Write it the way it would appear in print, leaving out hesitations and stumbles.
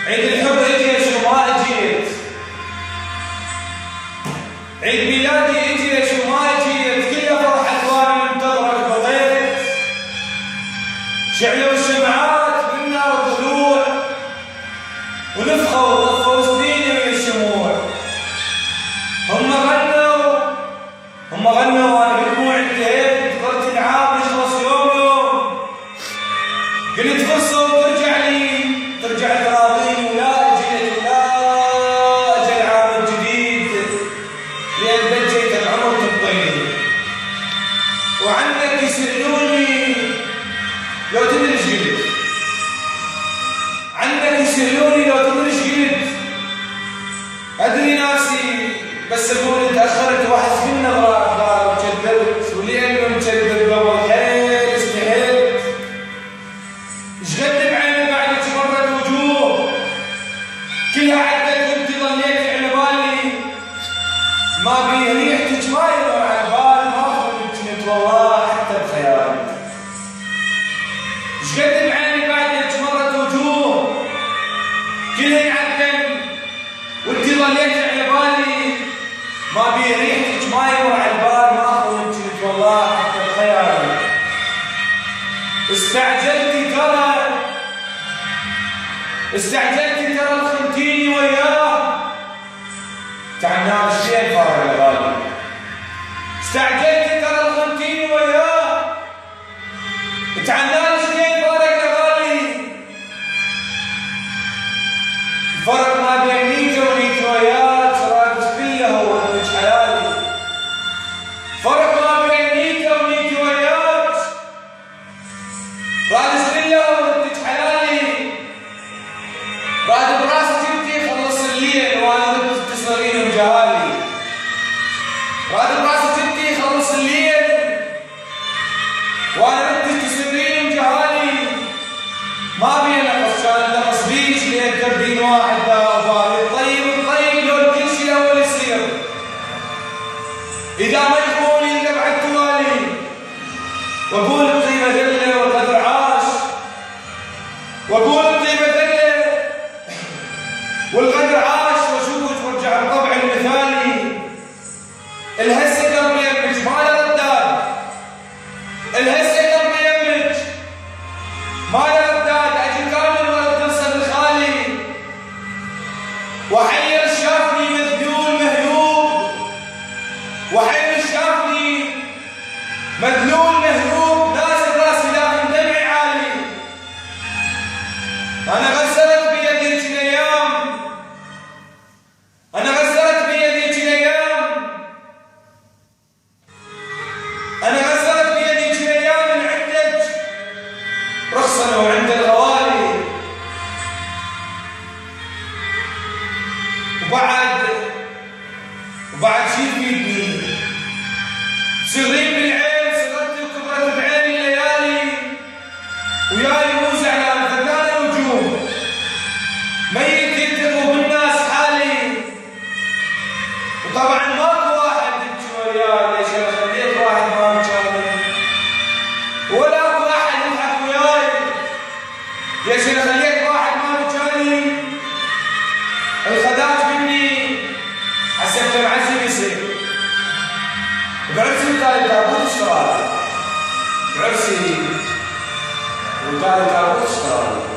عيد الحب اجيش وما اجيت، عيد ميلادي اجيش وما اجيت، كلها فرحة وانا منتظرك بغيت. شعلوا الشمعات بالنار طلوع، ونفخوا وطفوا سنيني من الشموع. هم غنوا وانا بدموع انتهيت، ظلت العام يخلص يوم يوم. قلت فرصة وترجع لي، ترجع تراضيني ولا اجيت ولا اجى العام الجديد، لين بجيت العمر تبطيني. وعنك يسألوني لو تدري ايش قلت، عنك يسألوني لو تدري ايش قلت. ادري ناسي بس اقول تاخرت واحس فينا غراب وكذبت، ولين مكذب قبل حيل استحيت. ايش قد بعيني بعدك مرت وجوه، كلها عدت وانت ظليت على بالي. ما بي ريحتك ما يمر على البال، ما اخذ كنت والله حتى بخيالي. ايش قد بعيني بعدك مرت وجوه، كلها عدت وانت ظليت على بالي. ما بي ريحتك ما يمر على البال، ما اخذ كنت والله حتى بخيالي. استعجلتي ترى الخنتيني وياه، تعناه شلين فارق يا غالي. استعجلتي ترى الخنتيني وياه، تعناه شلين فارق يا غالي. الفرق ما بين نيته ونيته وياه تراك كله وانك حلالي. فرق ما بين نيته ونيته وياه رادس كله وانك حلالي. بعد براسك جبتي خلص الليل وانا بدك تصغرين بجهالي. بعد براسك جبتي خلص الليل وانا بدك تصغرين بجهالي. ما بي نقص كان نقص بيش لين تردين واحد لا بالي. الطيب لو كل شيء اول يصير، اذا ما يخوني الا بعد توالي. واقول الطيبه دله والقدر عاش، واقول الطيبه دله والقدر عاش، واشوفك وارجع الطبع المثالي. الهسه قبل يمك ما له رداد، الهسه قبل يمك ما له رداد. اجي كامل ولا تنسى الخالي، وحير شافني مذلول مهلوب، وحير شافني مذلول مهلوب، نازل راسي لكن دمعي عالي. انا غسلت بيديك الايام، انا غسلت بيديك الايام، انا غسلت بيديك الايام. من عندك رخصنا وعند الغوالي. وبعد شي بيدني صغير بالعين، صغرت وكبرت بعيني الليالي. وياي مو زعلان فتاني وجوه، ميت يلتقوا بالناس حالي. وطبعا ماكو واحد يبكي وياي، ليش انا خليت واحد ما مجاني. ولا اكو احد يضحك وياي، ليش انا خليت واحد ما مجاني. الخداج مني حسبت معزي يصير، بعرسي وقال التابوت اشترالي، بعرسي وقال التابوت اشترالي.